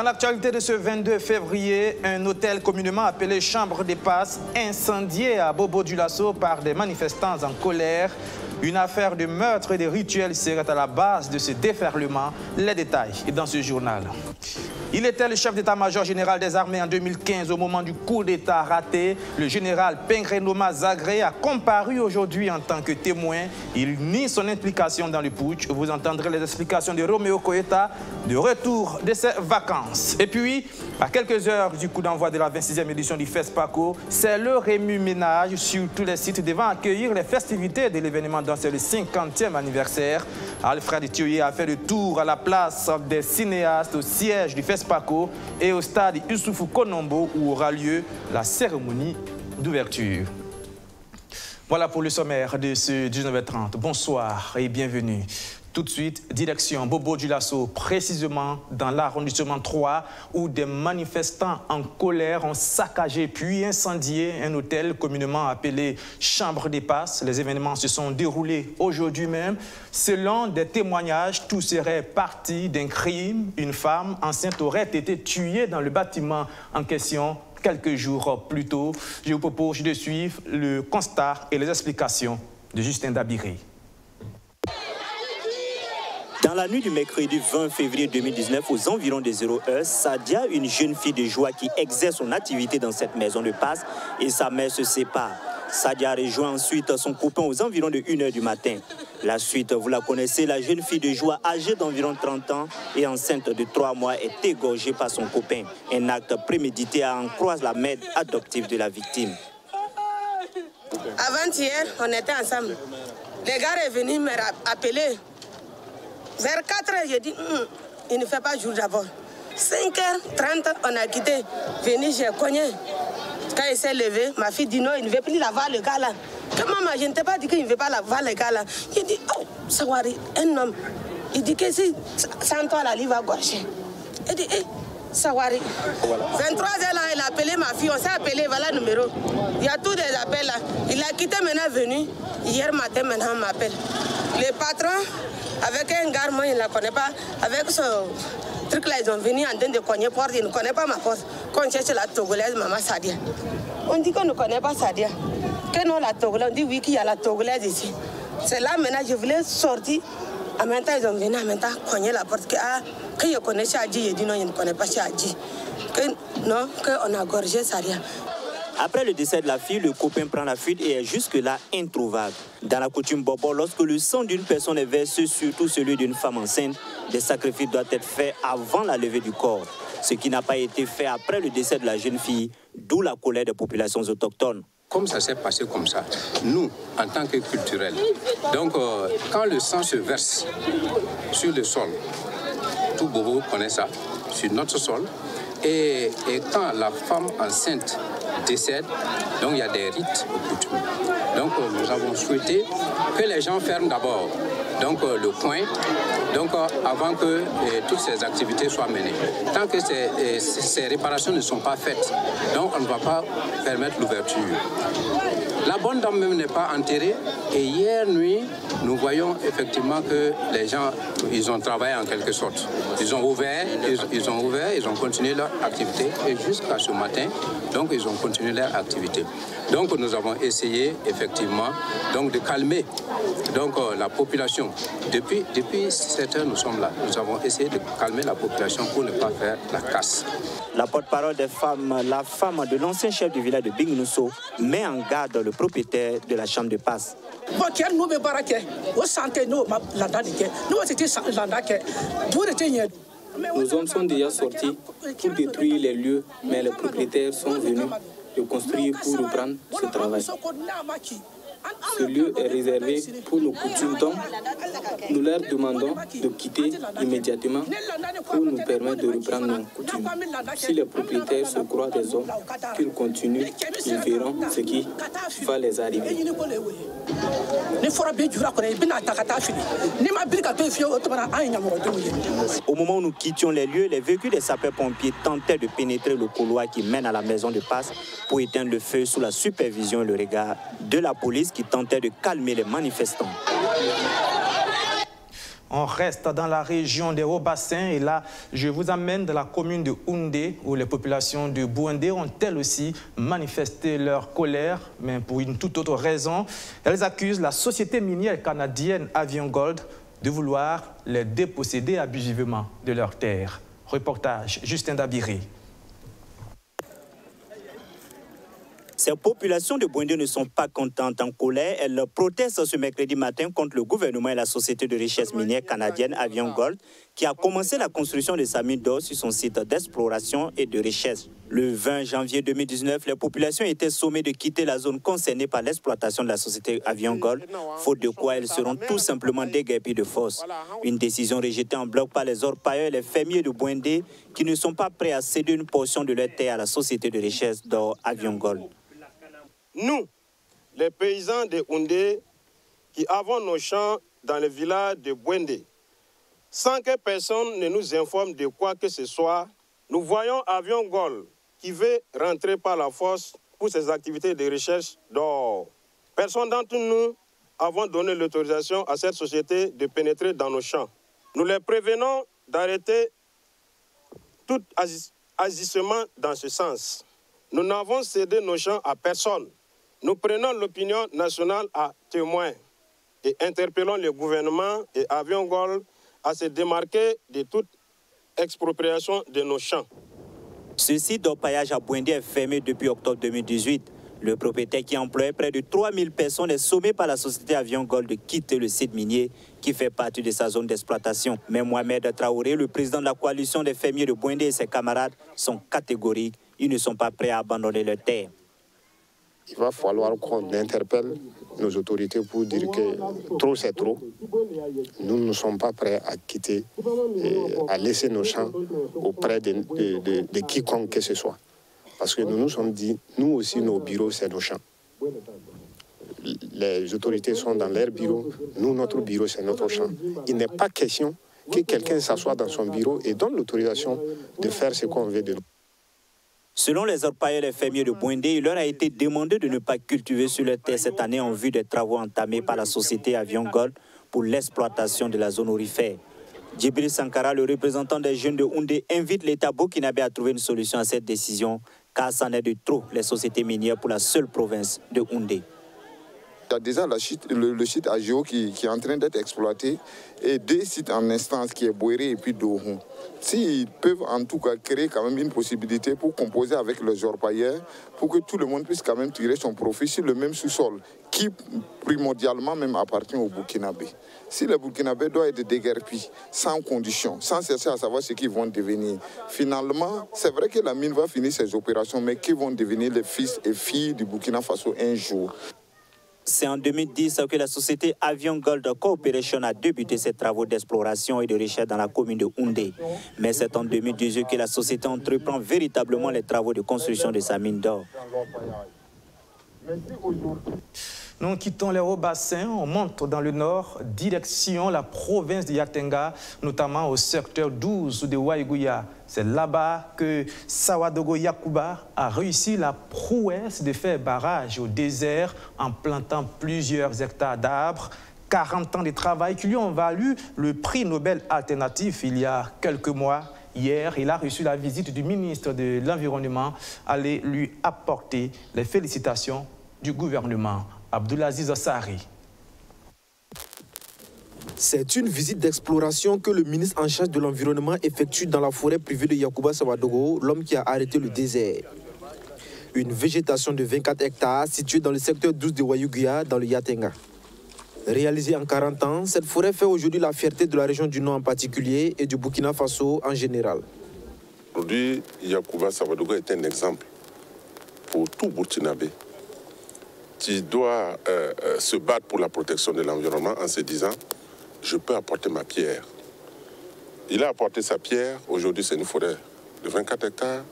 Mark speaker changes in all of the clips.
Speaker 1: Dans l'actualité de ce 22 février, un hôtel communément appelé Chambre des Passes, incendié à Bobo-Dioulasso par des manifestants en colère. Une affaire de meurtre et de rituels serait à la base de ce déferlement. Les détails dans ce journal. Il était le chef d'état-major général des armées en 2015 au moment du coup d'état raté. Le général Pengrenoma Zagré a comparu aujourd'hui en tant que témoin. Il nie son implication dans le putsch. Vous entendrez les explications de Roméo Koeta de retour de ses vacances. Et puis, à quelques heures du coup d'envoi de la 26e édition du FESPACO, c'est le remue-ménage sur tous les sites devant accueillir les festivités de l'événement dont c'est le 50e anniversaire. Alfred Thioye a fait le tour à la place des cinéastes au siège du FESPACO et au stade Youssoufou Konombo où aura lieu la cérémonie d'ouverture. Voilà pour le sommaire de ce 19h30. Bonsoir et bienvenue. Tout de suite, direction Bobo-Dioulasso, précisément dans l'arrondissement 3, où des manifestants en colère ont saccagé puis incendié un hôtel communément appelé Chambre des Passes. Les événements se sont déroulés aujourd'hui même. Selon des témoignages, tout serait parti d'un crime. Une femme enceinte aurait été tuée dans le bâtiment en question quelques jours plus tôt. Je vous propose de suivre le constat et les explications de Justin Dabiré.
Speaker 2: Dans la nuit du mercredi 20 février 2019, aux environs des 0 heures, Sadia, une jeune fille de joie qui exerce son activité dans cette maison de passe, et sa mère se séparent. Sadia rejoint ensuite son copain aux environs de 1 heure du matin. La suite, vous la connaissez, la jeune fille de joie âgée d'environ 30 ans et enceinte de 3 mois est égorgée par son copain. Un acte prémédité à en croire la mère adoptive de la victime.
Speaker 3: Avant-hier, on était ensemble. Le gars est venu me appeler. Vers 4 heures, j'ai dit, il ne fait pas jour d'abord. 5h30, on a quitté. Venu, j'ai cogné. Quand il s'est levé, ma fille dit non, il ne veut plus laver le gars là. Que maman, je ne t'ai pas dit qu'il ne veut pas laver le gars là. Il dit, oh, Sawari, un homme. Il dit que si, sans toi, la vie va gaucher. Il dit, hey, Sawari. Voilà. 23h là, il a appelé ma fille, on s'est appelé, voilà le numéro. Il y a tous des appels là. Il a quitté maintenant, venu. Hier matin, maintenant, on m'appelle. Le patron, avec un gars, moi, il ne la connaît pas. Avec ce truc là, ils ont venu en train de cogner porte. Il ne connaît pas ma porte. Quand on cherche la Togolaise, maman Sadia. On dit qu'on ne connaît pas Sadia. Que non, la Togolaise, on dit oui, qu'il y a la Togolaise ici. C'est là maintenant, je voulais sortir. En même temps, ils ont venu en même temps cogner la porte. Que je connais Chadji, il dit non, il ne connaît pas Chadji. Que non, qu'on a gorgé Sadia.
Speaker 2: Après le décès de la fille, le copain prend la fuite et est jusque-là introuvable. Dans la coutume Bobo, lorsque le sang d'une personne est versé, surtout celui d'une femme enceinte, des sacrifices doivent être faits avant la levée du corps. Ce qui n'a pas été fait après le décès de la jeune fille, d'où la colère des populations autochtones.
Speaker 4: Comme ça s'est passé comme ça, nous, en tant que culturels, donc quand le sang se verse sur le sol, tout Bobo connaît ça, sur notre sol, et quand la femme enceinte décède, donc il y a des rites coutumes. Donc nous avons souhaité que les gens ferment d'abord le coin, avant que toutes ces activités soient menées. Tant que ces réparations ne sont pas faites, donc on ne va pas permettre l'ouverture. La bonne dame même n'est pas enterrée et hier nuit, nous voyons effectivement que les gens, ils ont travaillé en quelque sorte. Ils ont ouvert, ils ont continué leur activité et jusqu'à ce matin, donc ils ont continué leur activité. Donc nous avons essayé effectivement de calmer la population. Depuis 7 heures, nous sommes là. Nous avons essayé de calmer la population pour ne pas faire la casse.
Speaker 2: La porte-parole des femmes, la femme de l'ancien chef du village de Bingnousso, met en garde le propriétaire de la chambre de passe.
Speaker 5: Nos hommes sont déjà sortis pour détruire les lieux, mais les propriétaires sont venus de construire pour reprendre ce travail. Ce lieu est réservé pour nos coutumes, donc nous leur demandons de quitter immédiatement pour nous permettre de reprendre nos coutumes. Si les propriétaires se croient des hommes, qu'ils continuent, ils verront ce qui va les arriver.
Speaker 2: Au moment où nous quittions les lieux, les véhicules des sapeurs-pompiers tentaient de pénétrer le couloir qui mène à la maison de passe pour éteindre le feu sous la supervision et le regard de la police qui tentait de calmer les manifestants.
Speaker 1: On reste dans la région des Hauts-Bassins et là, je vous amène dans la commune de Houndé où les populations de Bouendé ont elles aussi manifesté leur colère, mais pour une toute autre raison. Elles accusent la société minière canadienne Avion Gold de vouloir les déposséder abusivement de leurs terres. Reportage Justin Dabiré.
Speaker 2: Ces populations de Bouendé ne sont pas contentes, en colère. Elles protestent ce mercredi matin contre le gouvernement et la société de richesse minière canadienne Avion Gold qui a commencé la construction de sa mine d'or sur son site d'exploration et de richesse. Le 20 janvier 2019, les populations étaient sommées de quitter la zone concernée par l'exploitation de la société Avion Gold, faute de quoi elles seront tout simplement déguerpies de force. Une décision rejetée en bloc par les orpailleurs et les fermiers de Bouendé qui ne sont pas prêts à céder une portion de leur terre à la société de richesse d'or Avion Gold.
Speaker 6: Nous, les paysans de Houndé, qui avons nos champs dans le village de Bouendé, sans que personne ne nous informe de quoi que ce soit, nous voyons Avion Gold qui veut rentrer par la force pour ses activités de recherche d'or. Personne d'entre nous avons donné l'autorisation à cette société de pénétrer dans nos champs. Nous les prévenons d'arrêter tout agissement dans ce sens. Nous n'avons cédé nos champs à personne. Nous prenons l'opinion nationale à témoin et interpellons le gouvernement et Avion Gold à se démarquer de toute expropriation de nos champs.
Speaker 2: Ce site d'orpaillage à Bouendé est fermé depuis octobre 2018. Le propriétaire qui employait près de 3000 personnes est sommé par la société Avion Gold de quitter le site minier qui fait partie de sa zone d'exploitation. Mais Mohamed Traoré, le président de la coalition des fermiers de Bouendé et ses camarades sont catégoriques. Ils ne sont pas prêts à abandonner leur terre.
Speaker 7: Il va falloir qu'on interpelle nos autorités pour dire que trop c'est trop. Nous ne sommes pas prêts à quitter, à laisser nos champs auprès de quiconque que ce soit. Parce que nous nous sommes dit, nous aussi, nos bureaux, c'est nos champs. Les autorités sont dans leurs bureaux, nous, notre bureau, c'est notre champ. Il n'est pas question que quelqu'un s'assoie dans son bureau et donne l'autorisation de faire ce qu'on veut de nous.
Speaker 2: Selon les orpailleurs et les fermiers de Bouendé, il leur a été demandé de ne pas cultiver sur leur terre cette année en vue des travaux entamés par la société Avion Gold pour l'exploitation de la zone aurifère. Djibril Sankara, le représentant des jeunes de Houndé, invite l'État burkinabé à trouver une solution à cette décision, car c'en est de trop les sociétés minières pour la seule province de Houndé.
Speaker 8: Il y a déjà le site AGO qui est en train d'être exploité et deux sites en instance qui est Bouéré et puis Dohon. S'ils peuvent en tout cas créer quand même une possibilité pour composer avec les orpailleurs, pour que tout le monde puisse quand même tirer son profit sur le même sous-sol, qui primordialement même appartient aux Burkinabés. Si les Burkinabés doivent être déguerpis, sans condition, sans chercher à savoir ce qu'ils vont devenir, finalement, c'est vrai que la mine va finir ses opérations, mais qui vont devenir les fils et filles du Burkina Faso un jour.
Speaker 2: C'est en 2010 que la société Avion Gold Corporation a débuté ses travaux d'exploration et de recherche dans la commune de Houndé. Mais c'est en 2018 que la société entreprend véritablement les travaux de construction de sa mine d'or.
Speaker 1: Nous quittons les Hauts-Bassins, on monte dans le nord, direction la province de Yatenga, notamment au secteur 12 de Waïgouya. C'est là-bas que Sawadogo Yakuba a réussi la prouesse de faire barrage au désert en plantant plusieurs hectares d'arbres. 40 ans de travail qui lui ont valu le prix Nobel alternatif il y a quelques mois. Hier, il a reçu la visite du ministre de l'Environnement, allé lui apporter les félicitations du gouvernement. Abdoulaziz Assari.
Speaker 9: C'est une visite d'exploration que le ministre en charge de l'environnement effectue dans la forêt privée de Yakuba Sawadogo, l'homme qui a arrêté le désert. Une végétation de 24 hectares située dans le secteur 12 de Waïgouya, dans le Yatenga. Réalisée en 40 ans, cette forêt fait aujourd'hui la fierté de la région du Nord en particulier et du Burkina Faso en général.
Speaker 10: Aujourd'hui, Yakuba Sawadogo est un exemple pour tout Burkinabé qui doit se battre pour la protection de l'environnement en se disant « je peux apporter ma pierre ». Il a apporté sa pierre, aujourd'hui c'est une forêt de 24 hectares,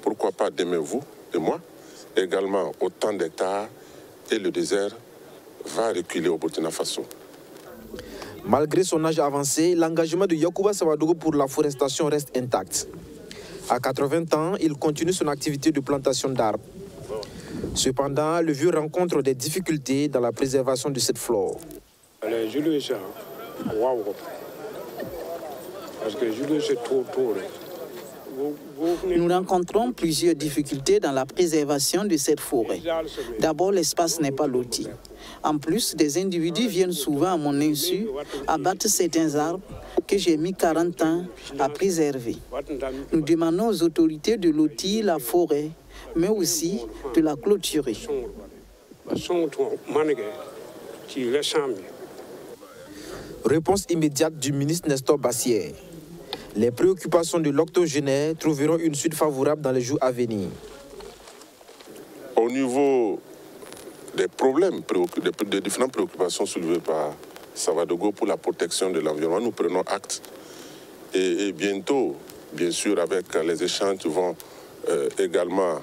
Speaker 10: pourquoi pas demain vous et moi, également autant d'hectares et le désert va reculer au Burkina Faso.
Speaker 9: Malgré son âge avancé, l'engagement de Yakuba Sawadogo pour la forestation reste intact. À 80 ans, il continue son activité de plantation d'arbres. Cependant, le vieux rencontre des difficultés dans la préservation de cette flore.
Speaker 11: Nous rencontrons plusieurs difficultés dans la préservation de cette forêt. D'abord, l'espace n'est pas loti. En plus, des individus viennent souvent à mon insu abattre certains arbres que j'ai mis 40 ans à préserver. Nous demandons aux autorités de lotir la forêt, mais aussi de la clôturer.
Speaker 9: Réponse immédiate du ministre Nestor Bassière. Les préoccupations de l'octogénaire trouveront une suite favorable dans les jours à venir.
Speaker 10: Au niveau des problèmes, des différentes préoccupations soulevées par Savadogo pour la protection de l'environnement, nous prenons acte. Et bientôt, bien sûr, avec les échanges qui vont également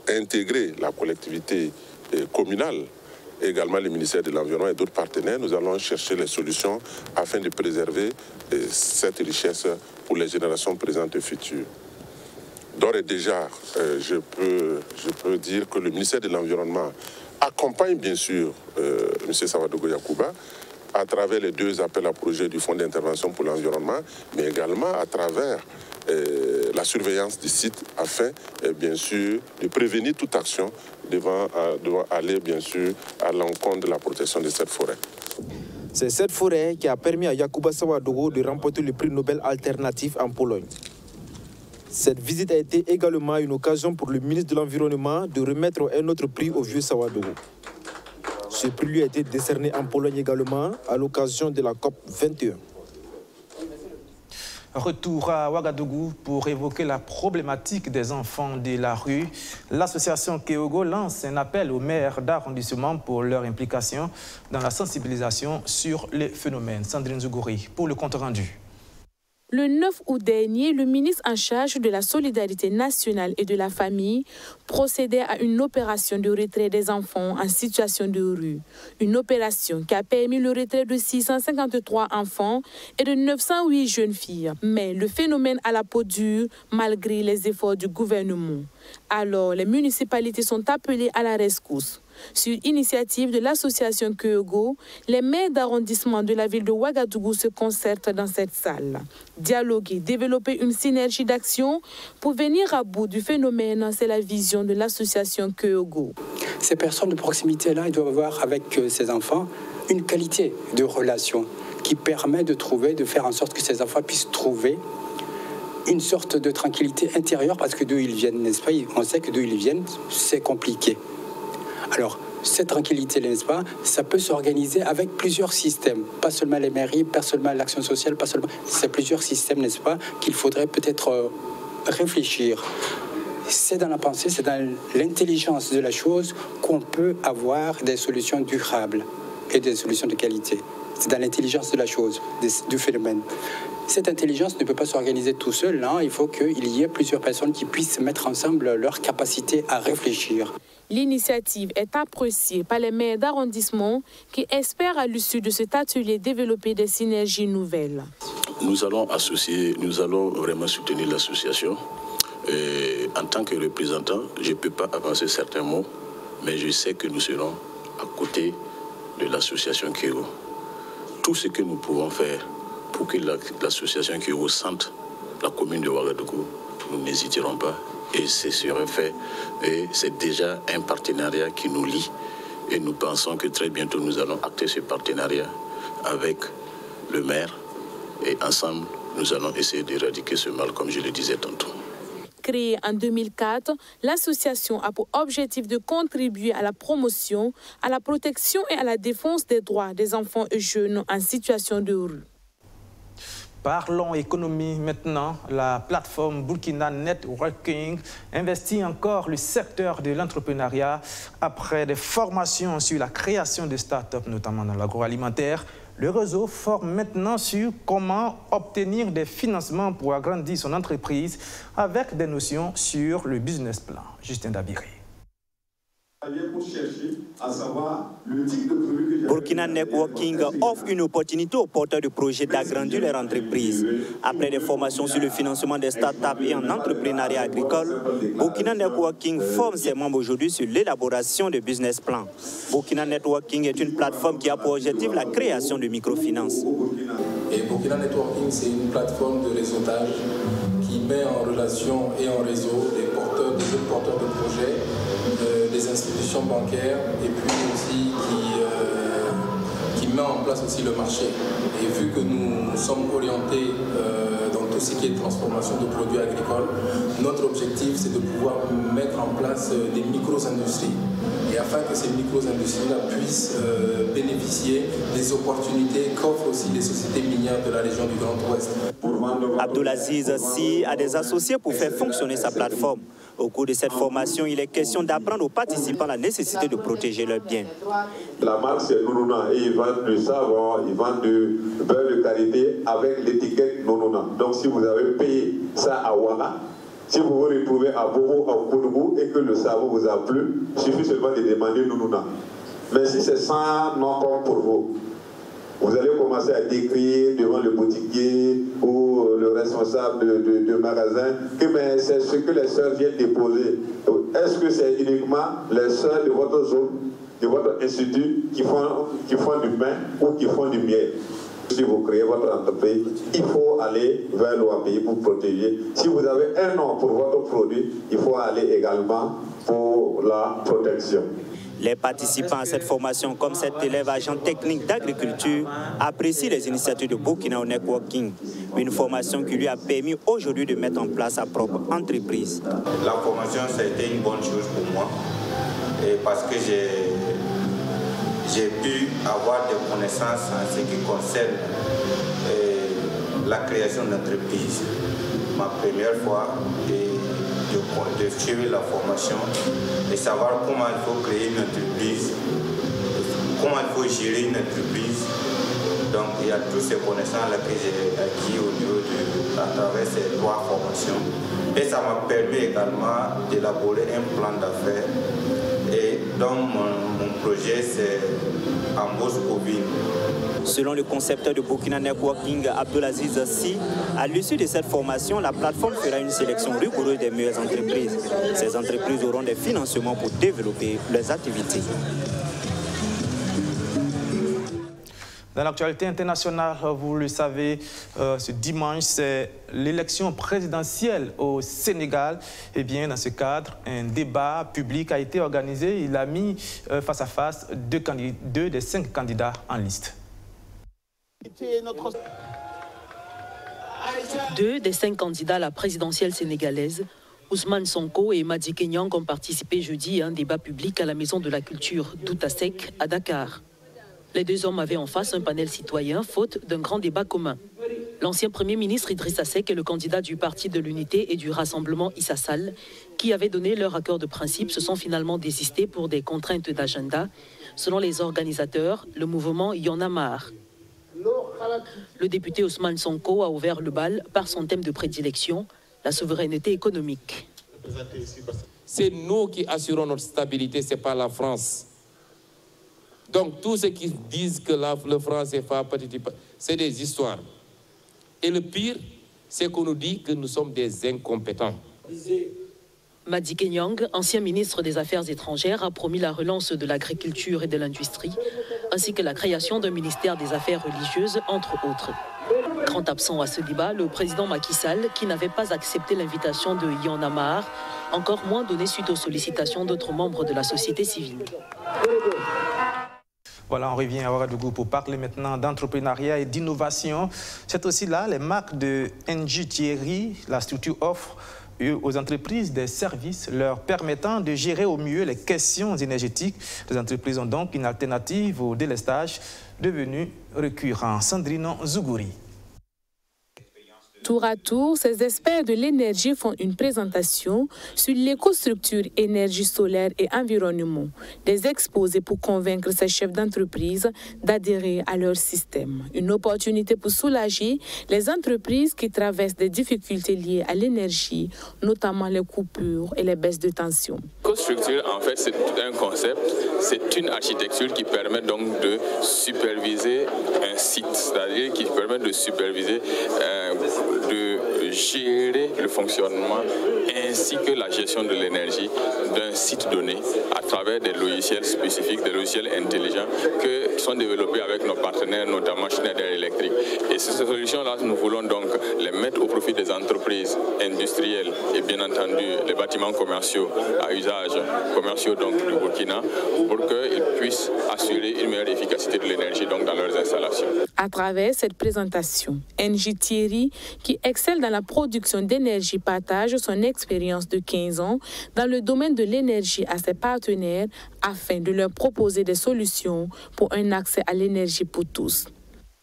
Speaker 10: intégrer la collectivité communale, également le ministère de l'Environnement et d'autres partenaires, nous allons chercher les solutions afin de préserver cette richesse pour les générations présentes et futures. D'ores et déjà, je peux dire que le ministère de l'Environnement accompagne bien sûr M. Savadogo Yacouba à travers les 2 appels à projets du Fonds d'intervention pour l'environnement, mais également à travers la surveillance du site afin, bien sûr, de prévenir toute action devant aller, bien sûr, à l'encontre de la protection de cette forêt.
Speaker 9: C'est cette forêt qui a permis à Yacouba Savadogo de remporter le prix Nobel alternatif en Pologne. Cette visite a été également une occasion pour le ministre de l'Environnement de remettre un autre prix au vieux Savadogo. Ce prix lui a été décerné en Pologne également à l'occasion de la COP 21.
Speaker 1: Retour à Ouagadougou pour évoquer la problématique des enfants de la rue. L'association Keogo lance un appel aux maires d'arrondissement pour leur implication dans la sensibilisation sur les phénomènes. Sandrine Zougouri pour le compte rendu.
Speaker 12: Le 9 août dernier, le ministre en charge de la solidarité nationale et de la famille procédait à une opération de retrait des enfants en situation de rue. Une opération qui a permis le retrait de 653 enfants et de 908 jeunes filles. Mais le phénomène à la peau dure malgré les efforts du gouvernement. Alors, les municipalités sont appelées à la rescousse. Sur initiative de l'association Keogo, les maires d'arrondissement de la ville de Ouagadougou se concertent dans cette salle. Dialoguer, développer une synergie d'action pour venir à bout du phénomène, c'est la vision de l'association Keogo.
Speaker 13: Ces personnes de proximité-là, ils doivent avoir avec ces enfants une qualité de relation qui permet de faire en sorte que ces enfants puissent trouver une sorte de tranquillité intérieure parce que d'où ils viennent, n'est-ce pas? On sait que d'où ils viennent, c'est compliqué. Alors, cette tranquillité, n'est-ce pas, ça peut s'organiser avec plusieurs systèmes. Pas seulement les mairies, pas seulement l'action sociale, pas seulement... C'est plusieurs systèmes, n'est-ce pas, qu'il faudrait peut-être réfléchir. C'est dans la pensée, c'est dans l'intelligence de la chose qu'on peut avoir des solutions durables et des solutions de qualité. C'est dans l'intelligence de la chose, du phénomène. Cette intelligence ne peut pas s'organiser tout seul. Hein. Il faut qu'il y ait plusieurs personnes qui puissent mettre ensemble leur capacité à réfléchir.
Speaker 12: L'initiative est appréciée par les maires d'arrondissement qui espèrent à l'issue de cet atelier développer des synergies nouvelles.
Speaker 14: Nous allons vraiment soutenir l'association. En tant que représentant, je ne peux pas avancer certains mots, mais je sais que nous serons à côté de l'association Keogo. Tout ce que nous pouvons faire pour que l'association Keogo sente la commune de Ouagadougou, nous n'hésiterons pas. Et c'est sur un fait, et c'est déjà un partenariat qui nous lie. Et nous pensons que très bientôt nous allons acter ce partenariat avec le maire. Et ensemble, nous allons essayer d'éradiquer ce mal, comme je le disais tantôt.
Speaker 12: Créée en 2004, l'association a pour objectif de contribuer à la promotion, à la protection et à la défense des droits des enfants et jeunes en situation de rue.
Speaker 1: Parlons économie maintenant. La plateforme Burkina Networking investit encore le secteur de l'entrepreneuriat après des formations sur la création de start-up, notamment dans l'agroalimentaire. Le réseau forme maintenant sur comment obtenir des financements pour agrandir son entreprise avec des notions sur le business plan. Justin Dabiré.
Speaker 2: Burkina Networking offre une opportunité aux porteurs de projets d'agrandir leur entreprise. Après des formations sur le financement des startups et en entrepreneuriat agricole, Burkina Networking forme ses membres aujourd'hui sur l'élaboration de business plans. Burkina Networking est une plateforme qui a pour objectif la création de microfinances.
Speaker 15: Et Burkina Networking, c'est une plateforme de réseautage qui met en relation et en réseau des autres porteurs de projets, des institutions bancaires et puis aussi qui met en place aussi le marché. Et vu que nous sommes orientés dans tout ce qui est transformation de produits agricoles, notre objectif c'est de pouvoir mettre en place des micro-industries. Et afin que ces micro-industries-là puissent bénéficier des opportunités qu'offrent aussi les sociétés minières de la région du Grand Ouest.
Speaker 2: Abdulaziz Sy a des associés pour faire fonctionner sa plateforme. Au cours de cette formation, il est question d'apprendre aux participants la nécessité de protéger leurs biens.
Speaker 16: La marque c'est Nounouna et ils vendent du savon, ils vendent du beurre de karité avec l'étiquette Nounouna. Donc si vous avez payé ça à Ouara, si vous vous retrouvez à Bobo, à Koudougou et que le savon vous a plu, il suffit seulement de demander Nounouna. Mais si c'est sans nom comme pour vous, vous allez commencer à décrire devant le boutiquier ou le responsable de magasin que c'est ce que les sœurs viennent déposer. Est-ce que c'est uniquement les sœurs de votre zone, de votre institut qui font du pain ou qui font du miel? Si vous créez votre entreprise, il faut aller vers l'OAPI pour protéger. Si vous avez un nom pour votre produit, il faut aller également pour la protection.
Speaker 2: Les participants à cette formation, comme cet élève agent technique d'agriculture, apprécient les initiatives de Burkina Networking. Une formation qui lui a permis aujourd'hui de mettre en place sa propre entreprise.
Speaker 17: La formation, ça a été une bonne chose pour moi parce que j'ai pu avoir des connaissances en ce qui concerne la création d'entreprises. Ma première fois de suivre la formation et savoir comment il faut créer une entreprise, comment il faut gérer une entreprise. Donc il y a toutes ces connaissances-là que j'ai acquis à travers ces 3 formations. Et ça m'a permis également d'élaborer un plan d'affaires. Et donc mon projet c'est embauche bovine.
Speaker 2: Selon le concepteur de Burkina Networking, Abdulaziz Sy, à l'issue de cette formation, la plateforme fera une sélection rigoureuse des meilleures entreprises. Ces entreprises auront des financements pour développer leurs activités.
Speaker 1: Dans l'actualité internationale, vous le savez, ce dimanche, c'est l'élection présidentielle au Sénégal. Et bien, dans ce cadre, un débat public a été organisé. Il a mis face à face deux des 5 candidats en liste.
Speaker 18: 2 des 5 candidats à la présidentielle sénégalaise, Ousmane Sonko et Madické Niang, ont participé jeudi à un débat public à la Maison de la Culture d'Outasek à Dakar. Les 2 hommes avaient en face un panel citoyen, faute d'un grand débat commun. L'ancien Premier ministre Idrissa Seck et le candidat du Parti de l'Unité et du Rassemblement Issa Sall, qui avaient donné leur accord de principe, se sont finalement désistés pour des contraintes d'agenda. Selon les organisateurs, le mouvement Y en a marre. Le député Ousmane Sonko a ouvert le bal par son thème de prédilection, la souveraineté économique.
Speaker 19: C'est nous qui assurons notre stabilité, ce n'est pas la France. Donc tous ceux qui disent que la France est pas, c'est des histoires. Et le pire, c'est qu'on nous dit que nous sommes des incompétents.
Speaker 18: Madické Niang, ancien ministre des Affaires étrangères, a promis la relance de l'agriculture et de l'industrie, ainsi que la création d'un ministère des Affaires religieuses, entre autres. Grand absent à ce débat, le président Macky Sall, qui n'avait pas accepté l'invitation de Y en a marre, encore moins donné suite aux sollicitations d'autres membres de la société civile.
Speaker 1: Voilà, on revient à Ouagadougou pour parler maintenant d'entrepreneuriat et d'innovation. C'est aussi là les marques de NG Thierry. La structure offre aux entreprises des services leur permettant de gérer au mieux les questions énergétiques. Les entreprises ont donc une alternative au délestage devenu récurrent. Sandrine Zougouri.
Speaker 12: Tour à tour, ces experts de l'énergie font une présentation sur l'écostructure énergie solaire et environnement, des exposés pour convaincre ces chefs d'entreprise d'adhérer à leur système. Une opportunité pour soulager les entreprises qui traversent des difficultés liées à l'énergie, notamment les coupures et les baisses de tension.
Speaker 20: L'écostructure, en fait, c'est un concept, c'est une architecture qui permet donc de superviser un site, c'est-à-dire qui permet de superviser, de gérer le fonctionnement ainsi que la gestion de l'énergie d'un site donné à travers des logiciels spécifiques, des logiciels intelligents qui sont développés avec nos partenaires, notamment Schneider Electric. Et ces solutions-là, nous voulons donc les mettre au profit des entreprises industrielles et bien entendu les bâtiments commerciaux à usage commerciaux donc, du Burkina pour qu'ils puissent assurer une meilleure efficacité de l'énergie donc, dans leurs installations.
Speaker 12: À travers cette présentation, NJ Thierry, qui excelle dans la production d'énergie, partage son expérience de 15 ans dans le domaine de l'énergie à ses partenaires afin de leur proposer des solutions pour un accès à l'énergie pour tous.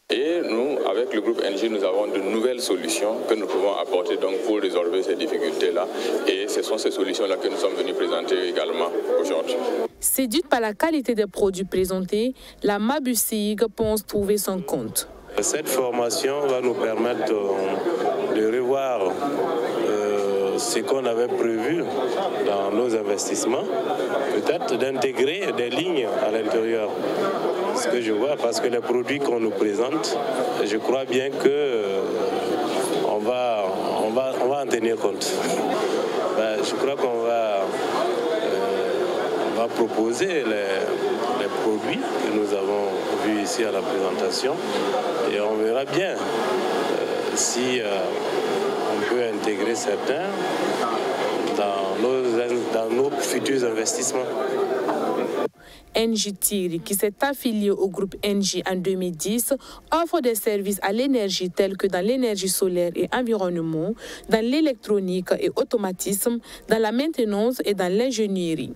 Speaker 20: Et nous, avec le groupe NJ, nous avons de nouvelles solutions que nous pouvons apporter donc, pour résolver ces difficultés-là. Et ce sont ces solutions-là que nous sommes venus présenter également aujourd'hui.
Speaker 12: Séduite par la qualité des produits présentés, la Mabusig pense trouver son compte.
Speaker 21: Cette formation va nous permettre de revoir ce qu'on avait prévu dans nos investissements, peut-être d'intégrer des lignes à l'intérieur. Ce que je vois, parce que les produits qu'on nous présente, je crois bien qu'on va en tenir compte. Je crois qu'on va proposer les produits que nous avons vus ici à la présentation et on verra bien si on peut intégrer certains dans nos futurs investissements.
Speaker 12: NJ Thierry, qui s'est affilié au groupe NJ en 2010, offre des services à l'énergie tels que dans l'énergie solaire et environnement, dans l'électronique et automatisme, dans la maintenance et dans l'ingénierie.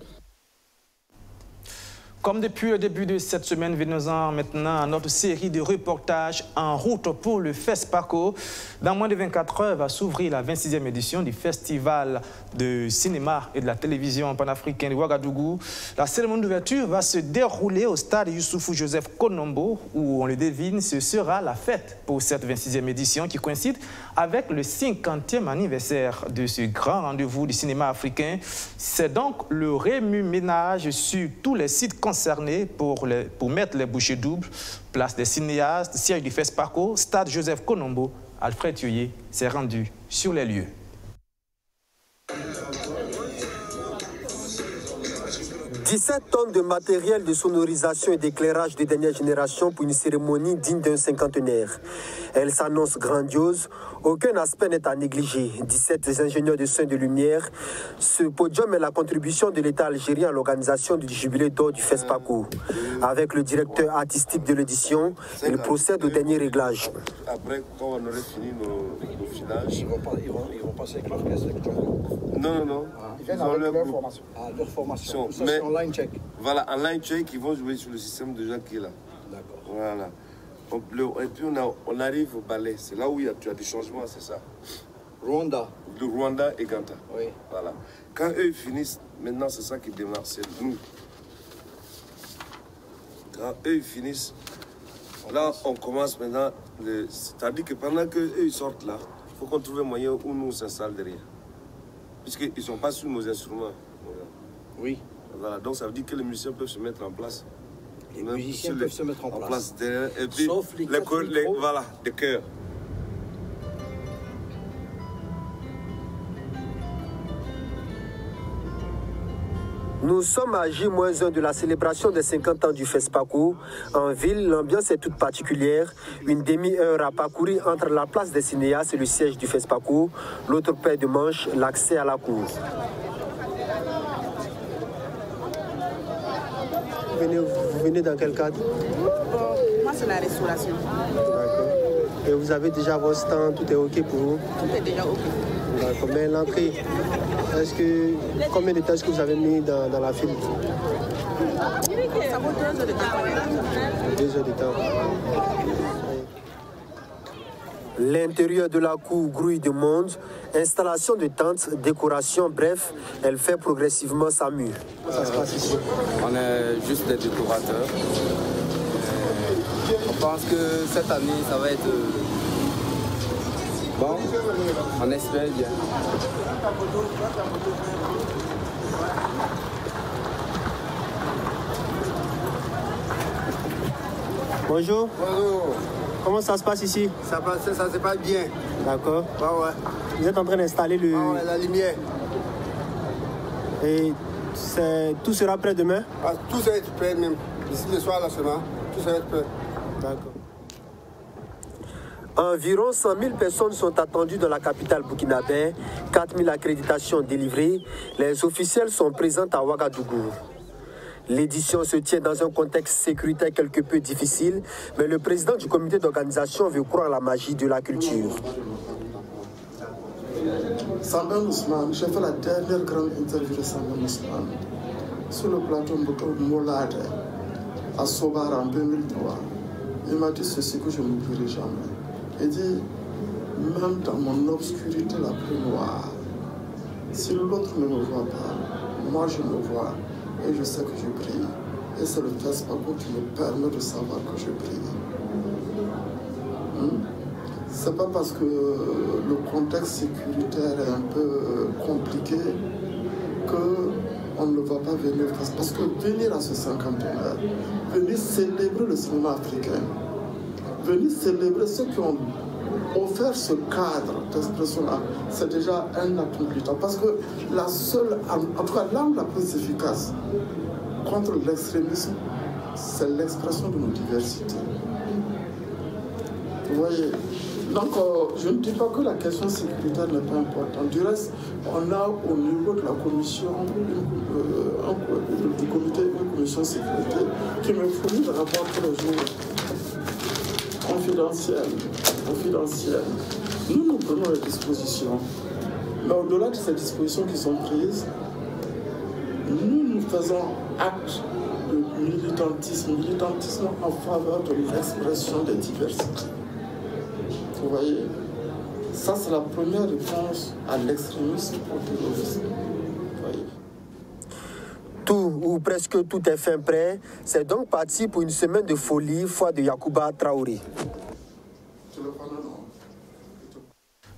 Speaker 1: Comme depuis le début de cette semaine, venons-en maintenant à notre série de reportages en route pour le FESPACO. Dans moins de 24 heures va s'ouvrir la 26e édition du Festival de cinéma et de la télévision panafricaine de Ouagadougou. La cérémonie d'ouverture va se dérouler au stade Youssoufou Joseph Konombo, où on le devine, ce sera la fête pour cette 26e édition qui coïncide avec le 50e anniversaire de ce grand rendez-vous du cinéma africain. C'est donc le remue-ménage sur tous les sites concernés pour mettre les bouchées doubles, place des cinéastes, siège du FESPACO, stade Joseph Konombo. Alfred Thioyer s'est rendu sur les lieux. «
Speaker 22: 17 tonnes de matériel de sonorisation et d'éclairage de dernière génération pour une cérémonie digne d'un cinquantenaire. Elle s'annonce grandiose, aucun aspect n'est à négliger. 17 ingénieurs de son et de lumière. Ce podium est la contribution de l'État algérien à l'organisation du jubilé d'or du FESPACO. Avec le directeur artistique de l'édition, il procède au dernier réglage.
Speaker 23: Après, quand on aurait fini nos filages... Ils vont passer avec l'orchestre. Non. Ils ont leur formation. Leur formation. Mais, en line check. Voilà, en line check, ils vont jouer sur le système déjà qui est là. D'accord. Voilà. Et puis on arrive au ballet. C'est là où tu as des changements, c'est ça. Rwanda. De Rwanda et Ganta. Oui. Voilà. Quand eux finissent, maintenant c'est ça qui démarre, c'est nous. Quand eux finissent, là on commence maintenant. C'est-à-dire que pendant qu'eux ils sortent là, il faut qu'on trouve un moyen où nous on s'installe derrière. Puisqu'ils ne sont pas sur nos instruments. Oui. Voilà. Donc ça veut dire que les musiciens peuvent se mettre en place. Les musiciens peuvent se mettre en place derrière. Et puis, sauf les voilà, des chœurs.
Speaker 22: Nous sommes à J-1 de la célébration des 50 ans du FESPACO. En ville, l'ambiance est toute particulière. Une demi-heure à parcourir entre la place des cinéastes et le siège du FESPACO. L'autre paire de manches, l'accès à la cour. Vous venez dans quel cadre?
Speaker 3: Moi, c'est la restauration.
Speaker 22: D'accord. Et vous avez déjà votre stand, tout est OK pour vous?
Speaker 3: Tout est déjà OK.
Speaker 22: D'accord. Mais l'entrée, combien de temps est-ce que vous avez mis dans la file?
Speaker 3: Ça vaut 2 heures de temps.
Speaker 22: 2 heures de temps. L'intérieur de la cour grouille de monde, installation de tentes, décoration, bref, elle fait progressivement sa mue. Ça se passe ici.
Speaker 24: On est juste des décorateurs. On pense que cette année, ça va être bon. On espère bien.
Speaker 22: Bonjour.
Speaker 4: Bonjour.
Speaker 22: Comment ça se passe ici?
Speaker 4: Ça se passe bien.
Speaker 22: D'accord.
Speaker 4: Ouais.
Speaker 22: Vous êtes en train d'installer
Speaker 4: la lumière.
Speaker 22: Et tout sera prêt demain?
Speaker 4: Tout sera prêt même. D'ici le soir, là seulement, tout sera prêt.
Speaker 22: D'accord. Environ 100 000 personnes sont attendues dans la capitale burkinabé. 4 000 accréditations délivrées. Les officiels sont présents à Ouagadougou. L'édition se tient dans un contexte sécuritaire quelque peu difficile, mais le président du comité d'organisation veut croire à la magie de la culture.
Speaker 5: Samuel Ousmane, j'ai fait la dernière grande interview de Samuel Ousmane sur le plateau Molade à Sobar en 2003. Il m'a dit ceci que je n'oublierai jamais. Il dit, même dans mon obscurité la plus noire, si l'autre ne me voit pas, moi je me vois et je sais que je brille. Et c'est le Facebook qui me permet de savoir que je brille. C'est pas parce que le contexte sécuritaire est un peu compliqué qu'on ne va pas venir. Parce que venir à ce cinquantenaire, venir célébrer le cinéma africain, venir célébrer ceux qui ont offert ce cadre d'expression-là, c'est déjà un accomplissement. Parce que la seule, en tout cas l'arme la plus efficace contre l'extrémisme, c'est l'expression de nos diversités. Vous voyez? Donc, je ne dis pas que la question sécuritaire n'est pas importante. Du reste, on a au niveau de la commission, du comité, une commission sécurité qui me fournit le rapport tous les jours. Confidentiel. Nous prenons les dispositions. Mais au-delà de ces dispositions qui sont prises, nous faisons acte de militantisme en faveur de l'expression des diversités. Vous voyez, ça c'est la première réponse à l'extrémisme au terrorisme.
Speaker 22: Tout ou presque tout est fin prêt. C'est donc parti pour une semaine de folie, foi de Yacouba Traoré.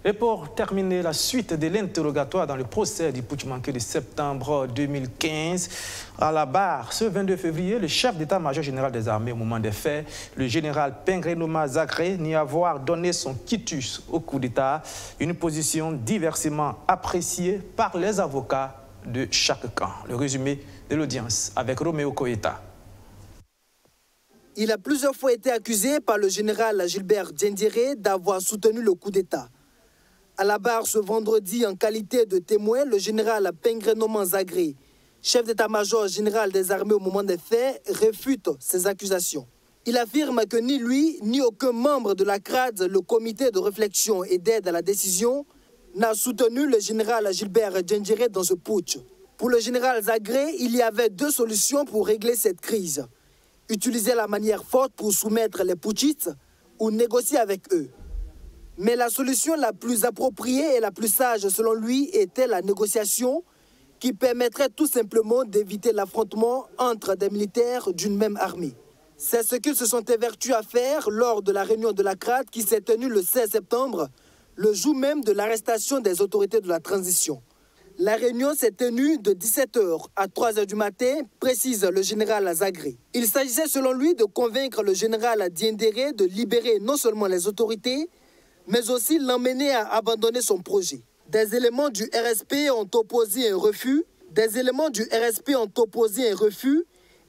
Speaker 1: Et pour terminer, la suite de l'interrogatoire dans le procès du putsch manqué de septembre 2015, à la barre, ce 22 février, le chef d'état-major général des armées au moment des faits, le général Pengrenoma Zagré, n'y avoir donné son quitus au coup d'état, une position diversement appréciée par les avocats de chaque camp. Le résumé de l'audience avec Roméo Koeta.
Speaker 6: Il a plusieurs fois été accusé par le général Gilbert Diendéré d'avoir soutenu le coup d'état. À la barre ce vendredi, en qualité de témoin, le général Pengrenoma Zagré, chef d'état-major général des armées au moment des faits, réfute ces accusations. Il affirme que ni lui, ni aucun membre de la CRAD, le comité de réflexion et d'aide à la décision, n'a soutenu le général Gilbert Diendéré dans ce putsch. Pour le général Zagré, il y avait deux solutions pour régler cette crise. Utiliser la manière forte pour soumettre les putschistes ou négocier avec eux. Mais la solution la plus appropriée et la plus sage, selon lui, était la négociation qui permettrait tout simplement d'éviter l'affrontement entre des militaires d'une même armée. C'est ce qu'ils se sont évertués à faire lors de la réunion de la CRAD qui s'est tenue le 16 septembre, le jour même de l'arrestation des autorités de la transition. La réunion s'est tenue de 17 h à 3 h du matin, précise le général Zagré. Il s'agissait selon lui de convaincre le général Diendéré de libérer non seulement les autorités, mais aussi l'emmener à abandonner son projet. Des éléments du RSP ont opposé un refus,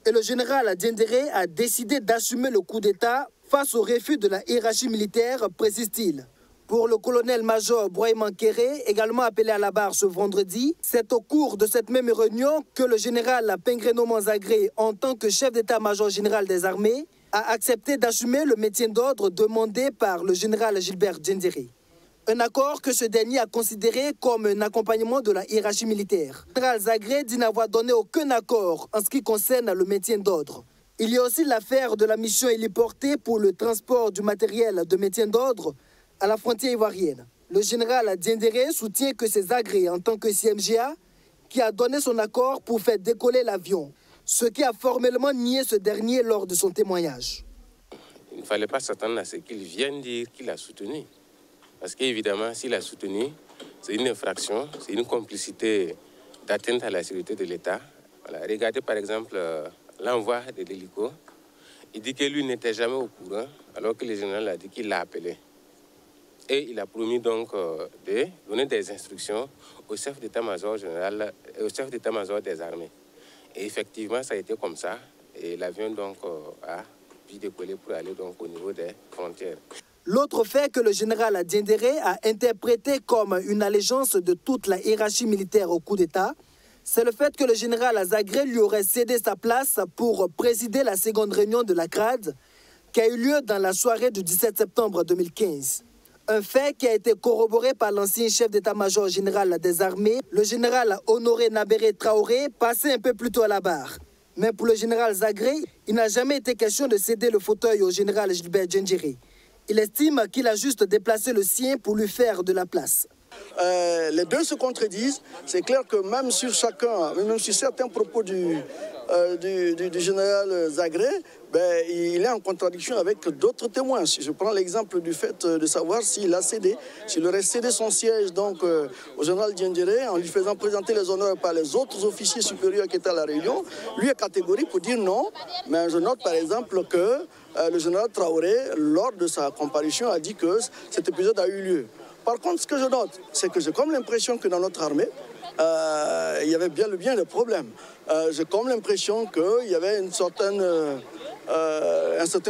Speaker 6: et le général Diendéré a décidé d'assumer le coup d'État face au refus de la hiérarchie militaire, précise-t-il. Pour le colonel-major Boïman Kéré, également appelé à la barre ce vendredi, c'est au cours de cette même réunion que le général Pengrenoma Zagré, en tant que chef d'état-major général des armées, a accepté d'assumer le maintien d'ordre demandé par le général Gilbert Diendéré. Un accord que ce dernier a considéré comme un accompagnement de la hiérarchie militaire. Le général Zagré dit n'avoir donné aucun accord en ce qui concerne le maintien d'ordre. Il y a aussi l'affaire de la mission héliportée pour le transport du matériel de maintien d'ordre à la frontière ivoirienne. Le général Diendéré soutient que c'est Zagré, en tant que CMGA, qui a donné son accord pour faire décoller l'avion, ce qui a formellement nié ce dernier lors de son témoignage.
Speaker 7: Il ne fallait pas s'attendre à ce qu'il vienne dire qu'il a soutenu. Parce qu'évidemment, s'il a soutenu, c'est une infraction, c'est une complicité d'atteinte à la sécurité de l'État. Voilà. Regardez par exemple l'envoi de l'hélico Il dit que lui n'était jamais au courant, alors que le général a dit qu'il l'a appelé. Et il a promis donc de donner des instructions au chef d'état-major général, au chef d'état-major des armées. Et effectivement, ça a été comme ça. Et l'avion donc a pu décoller pour aller donc au niveau des frontières.
Speaker 6: L'autre fait que le général Diendéré a interprété comme une allégeance de toute la hiérarchie militaire au coup d'État, c'est le fait que le général Zagré lui aurait cédé sa place pour présider la seconde réunion de la CRAD qui a eu lieu dans la soirée du 17 septembre 2015. Un fait qui a été corroboré par l'ancien chef d'état-major général des armées, le général Honoré Nabéré Traoré, passé un peu plus tôt à la barre. Mais pour le général Zagré, il n'a jamais été question de céder le fauteuil au général Gilbert Diendéré. Il estime qu'il a juste déplacé le sien pour lui faire de la place.
Speaker 8: Les deux se contredisent. C'est clair que même sur certains propos du général Zagré, il est en contradiction avec d'autres témoins. Si je prends l'exemple du fait de savoir s'il a cédé, s'il aurait cédé son siège donc, au général Diendéré en lui faisant présenter les honneurs par les autres officiers supérieurs qui étaient à la réunion, lui est catégorique pour dire non. Mais je note par exemple que le général Traoré, lors de sa comparution, a dit que cet épisode a eu lieu. Par contre, ce que je note, c'est que j'ai comme l'impression que dans notre armée, il y avait bien des problèmes. J'ai comme l'impression qu'il y avait un certain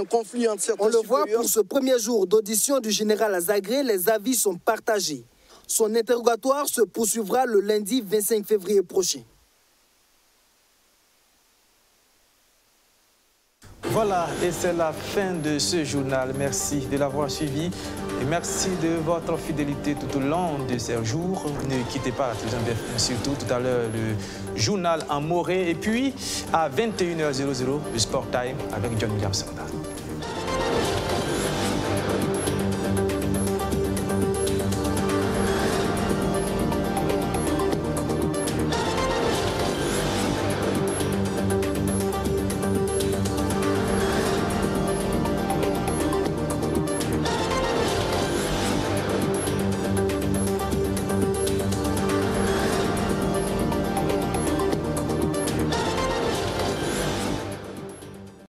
Speaker 8: conflit entre certains supérieurs.
Speaker 6: On le voit pour ce premier jour d'audition du général Zagré, les avis sont partagés. Son interrogatoire se poursuivra le lundi 25 février prochain.
Speaker 1: Voilà, et c'est la fin de ce journal. Merci de l'avoir suivi et merci de votre fidélité tout au long de ces jours. Ne quittez pas la télévision BFM, surtout tout à l'heure le journal en moré et puis à 21h00 le Sport Time avec John Williamson.